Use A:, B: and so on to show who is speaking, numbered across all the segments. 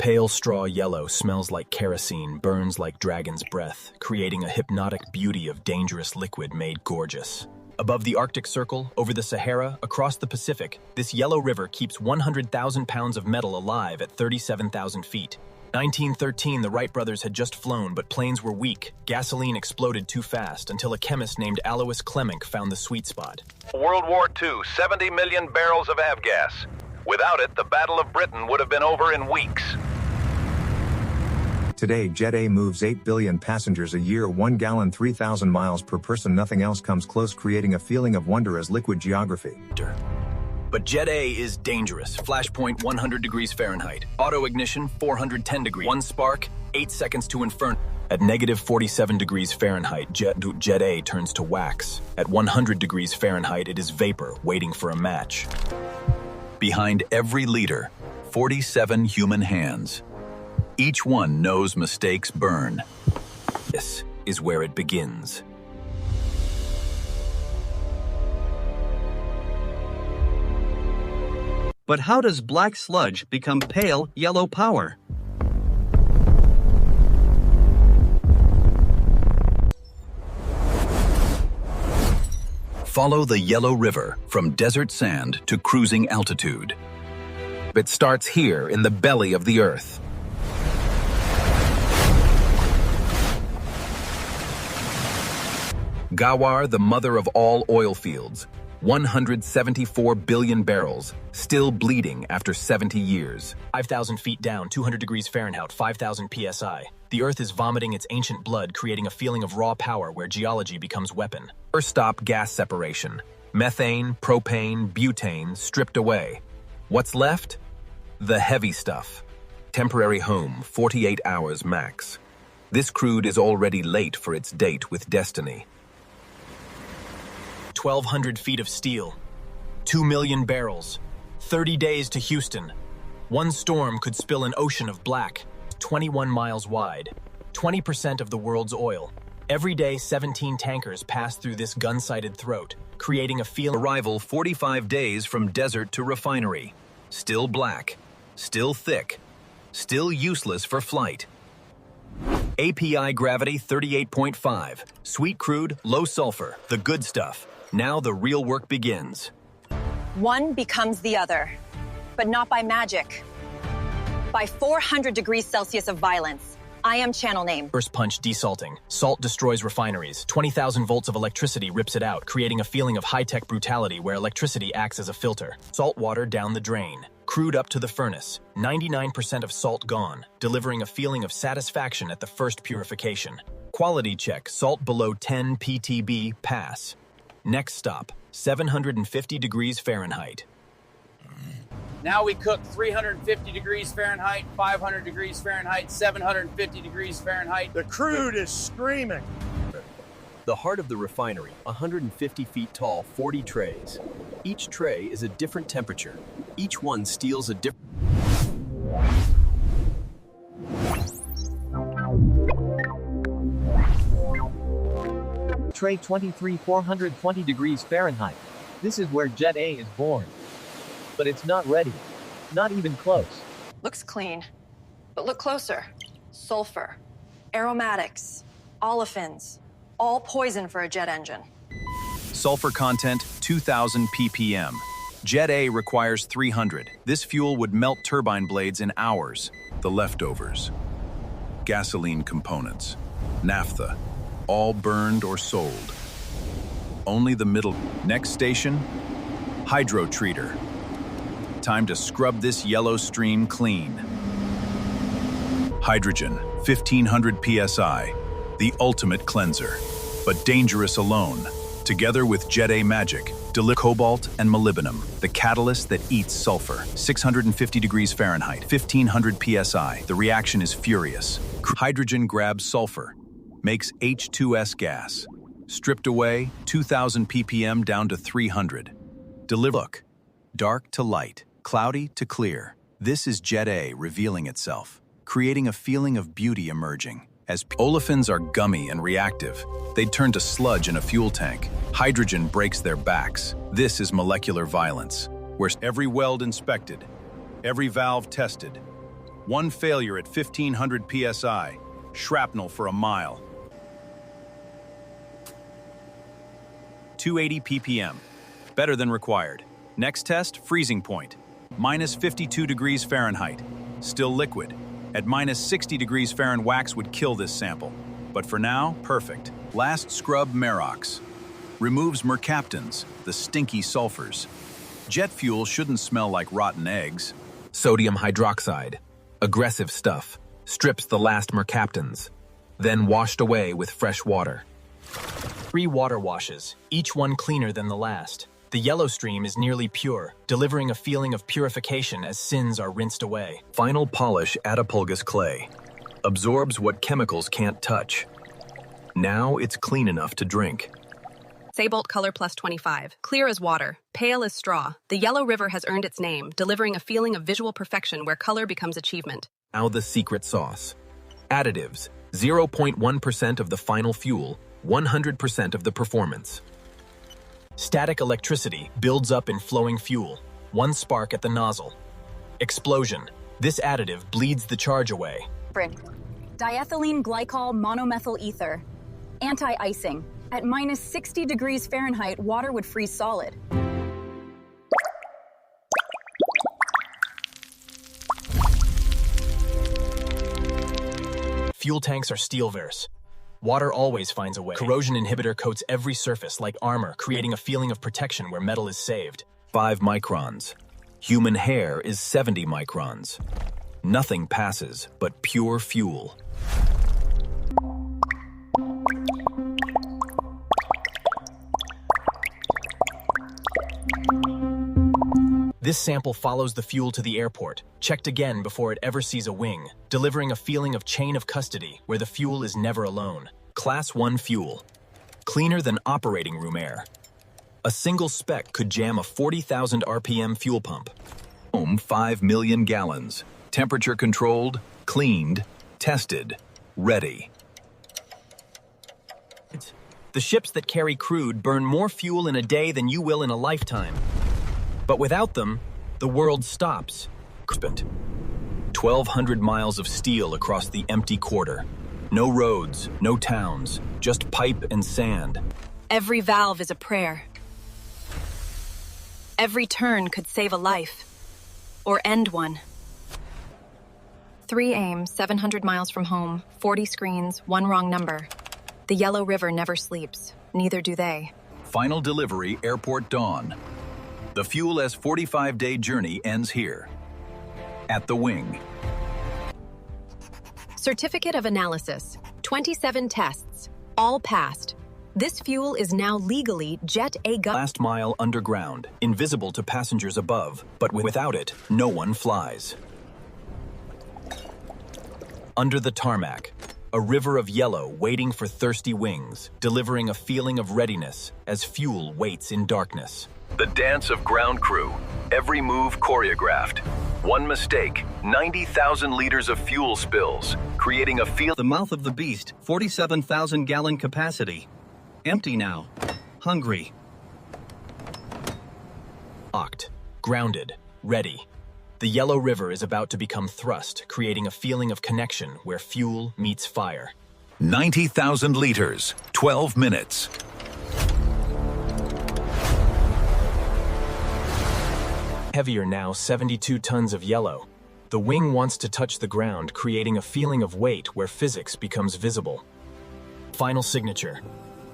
A: Pale straw yellow smells like kerosene, burns like dragon's breath, creating a hypnotic beauty of dangerous liquid made gorgeous. Above the Arctic Circle, over the Sahara, across the Pacific, this yellow river keeps 100,000 pounds of metal alive at 37,000 feet. 1913, the Wright brothers had just flown, but planes were weak. Gasoline exploded too fast until a chemist named Alois Clemmenk found the sweet spot.
B: World War II, 70 million barrels of avgas. Without it, the Battle of Britain would have been over in weeks.
C: Today, Jet A moves 8 billion passengers a year, 1 gallon, 3,000 miles per person. Nothing else comes close, creating a feeling of wonder as liquid geography.
A: But Jet A is dangerous. Flashpoint 100 degrees Fahrenheit. Auto ignition 410 degrees. One spark, 8 seconds to inferno. At negative 47 degrees Fahrenheit, Jet A turns to wax. At 100 degrees Fahrenheit, it is vapor waiting for a match. Behind every leader, 47 human hands. Each one knows mistakes burn. This is where it begins.
D: But how does black sludge become pale yellow power?
A: Follow the Yellow River from desert sand to cruising altitude. It starts here in the belly of the Earth. Ghawar, the mother of all oil fields. 174 billion barrels, still bleeding after 70 years. 5,000 feet down, 200 degrees Fahrenheit, 5,000 psi. The Earth is vomiting its ancient blood, creating a feeling of raw power where geology becomes weapon. First stop, gas separation. Methane, propane, butane stripped away. What's left? The heavy stuff. Temporary home, 48 hours max. This crude is already late for its date with destiny. 1,200 feet of steel, 2 million barrels, 30 days to Houston. One storm could spill an ocean of black, 21 miles wide, 20% of the world's oil. Every day, 17 tankers pass through this gun-sighted throat, creating a feeling. Arrival 45 days from desert to refinery. Still black, still thick, still useless for flight. API gravity 38.5, sweet crude, low sulfur, the good stuff. Now the real work begins.
E: One becomes the other, but not by magic. By 400 degrees Celsius of violence. I am channel name.
A: First punch, desalting. Salt destroys refineries. 20,000 volts of electricity rips it out, creating a feeling of high-tech brutality where electricity acts as a filter. Salt water down the drain. Crude up to the furnace. 99% of salt gone, delivering a feeling of satisfaction at the first purification. Quality check. Salt below 10 ppb, pass. Next stop, 750 degrees Fahrenheit.
F: Now we cook 350 degrees Fahrenheit, 500 degrees Fahrenheit, 750 degrees Fahrenheit.
G: The crude is screaming.
H: The heart of the refinery, 150 feet tall, 40 trays. Each tray is a different temperature. Each one steals a different...
I: Tray 23, 420 degrees Fahrenheit. This is where Jet A is born. But it's not ready. Not even close.
E: Looks clean, but look closer. Sulfur, aromatics, olefins, all poison for a jet engine.
A: Sulfur content, 2,000 ppm. Jet A requires 300. This fuel would melt turbine blades in hours. The leftovers. Gasoline components. Naphtha. All burned or sold. Only the middle. Next station, hydrotreater. Time to scrub this yellow stream clean. Hydrogen, 1,500 psi, the ultimate cleanser, but dangerous alone. Together with Jet A magic, deliver cobalt and molybdenum, the catalyst that eats sulfur. 650 degrees Fahrenheit, 1,500 psi. The reaction is furious. Hydrogen grabs sulfur, makes H2S gas. Stripped away, 2,000 ppm down to 300. Look, dark to light, cloudy to clear. This is Jet A revealing itself, creating a feeling of beauty emerging. As olefins are gummy and reactive, they'd turn to sludge in a fuel tank. Hydrogen breaks their backs. This is molecular violence, where every weld inspected, every valve tested, One failure at 1500 psi. Shrapnel for a mile. 280 ppm. Better than required. Next test, freezing point. Minus 52 degrees Fahrenheit. Still liquid. At minus 60 degrees Fahrenheit, wax would kill this sample. But for now, perfect. Last scrub, Merox. Removes mercaptans, the stinky sulfurs. Jet fuel shouldn't smell like rotten eggs.
J: Sodium hydroxide, aggressive stuff, strips the last mercaptans, then washed away with fresh water.
H: 3 water washes, each one cleaner than the last. The yellow stream is nearly pure, delivering a feeling of purification as sins are rinsed away.
J: Final polish Adipulgus clay. Absorbs what chemicals can't touch. Now it's clean enough to drink.
K: Sabolt Color Plus 25. Clear as water, pale as straw. The Yellow River has earned its name, delivering a feeling of visual perfection where color becomes achievement.
J: Now the secret sauce. Additives. 0.1% of the final fuel, 100% of the performance.
H: Static electricity builds up in flowing fuel. One spark at the nozzle. Explosion. This additive bleeds the charge away.
E: Diethylene glycol monomethyl ether. Anti-icing. At minus 60 degrees Fahrenheit, water would freeze solid.
H: Fuel tanks are steelverse. Water always finds a way. Corrosion inhibitor coats every surface like armor, creating a feeling of protection where metal is saved.
J: 5 microns. Human hair is 70 microns. Nothing passes but pure fuel.
H: This sample follows the fuel to the airport, checked again before it ever sees a wing, delivering a feeling of chain of custody where the fuel is never alone.
J: Class 1 fuel. Cleaner than operating room air. A single speck could jam a 40,000 RPM fuel pump. 5 million gallons. Temperature controlled, cleaned, tested, ready.
H: The ships that carry crude burn more fuel in a day than you will in a lifetime. But without them, the world stops.
J: 1,200 miles of steel across the empty quarter. No roads, no towns, just pipe and sand.
E: Every valve is a prayer. Every turn could save a life. Or end one. 3 aim, 700 miles from home, 40 screens, 1 wrong number. The Yellow River never sleeps, neither do they.
A: Final delivery, Airport Dawn. The Fuel S 45-day journey ends here. At the wing.
K: Certificate of Analysis. 27 tests. All passed. This fuel is now legally Jet A.
J: Last mile underground, invisible to passengers above, but without it, no one flies. Under the tarmac, a river of yellow waiting for thirsty wings, delivering a feeling of readiness as fuel waits in darkness.
B: The dance of ground crew. Every move choreographed. One mistake, 90,000 liters of fuel spills, creating a feel.
D: The mouth of the beast, 47,000 gallon capacity. Empty now. Hungry.
H: Locked, grounded, ready. The Yellow River is about to become thrust, creating a feeling of connection where fuel meets fire.
A: 90,000 liters, 12 minutes.
H: Heavier now, 72 tons of yellow. The wing wants to touch the ground, creating a feeling of weight where physics becomes visible. Final signature.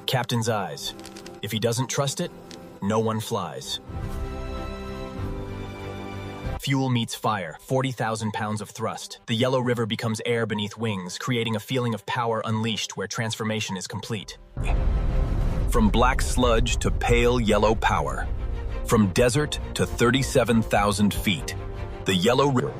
H: Captain's eyes. If he doesn't trust it, no one flies. Fuel meets fire, 40,000 pounds of thrust. The Yellow River becomes air beneath wings, creating a feeling of power unleashed where transformation is complete.
A: From black sludge to pale yellow power. From desert to 37,000 feet. The Yellow River.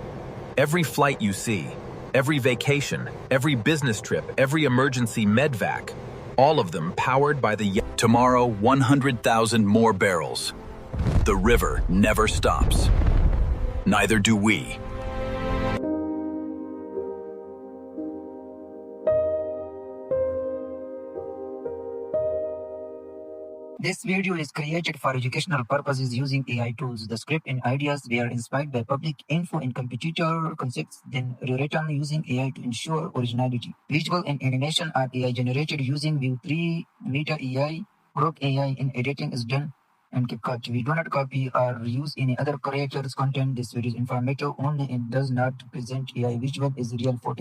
A: Every flight you see, every vacation, every business trip, every emergency medvac, all of them powered by the tomorrow 100,000 more barrels. The river never stops. Neither do we.
L: This video is created for educational purposes using AI tools. The script and ideas were inspired by public info and competitor concepts, then rewritten using AI to ensure originality. Visual and animation are AI generated using View 3, Meta AI, Grok AI, and editing is done and CapCut. We do not copy or use any other creator's content. This video is informative only and does not present AI. Visual is real footage.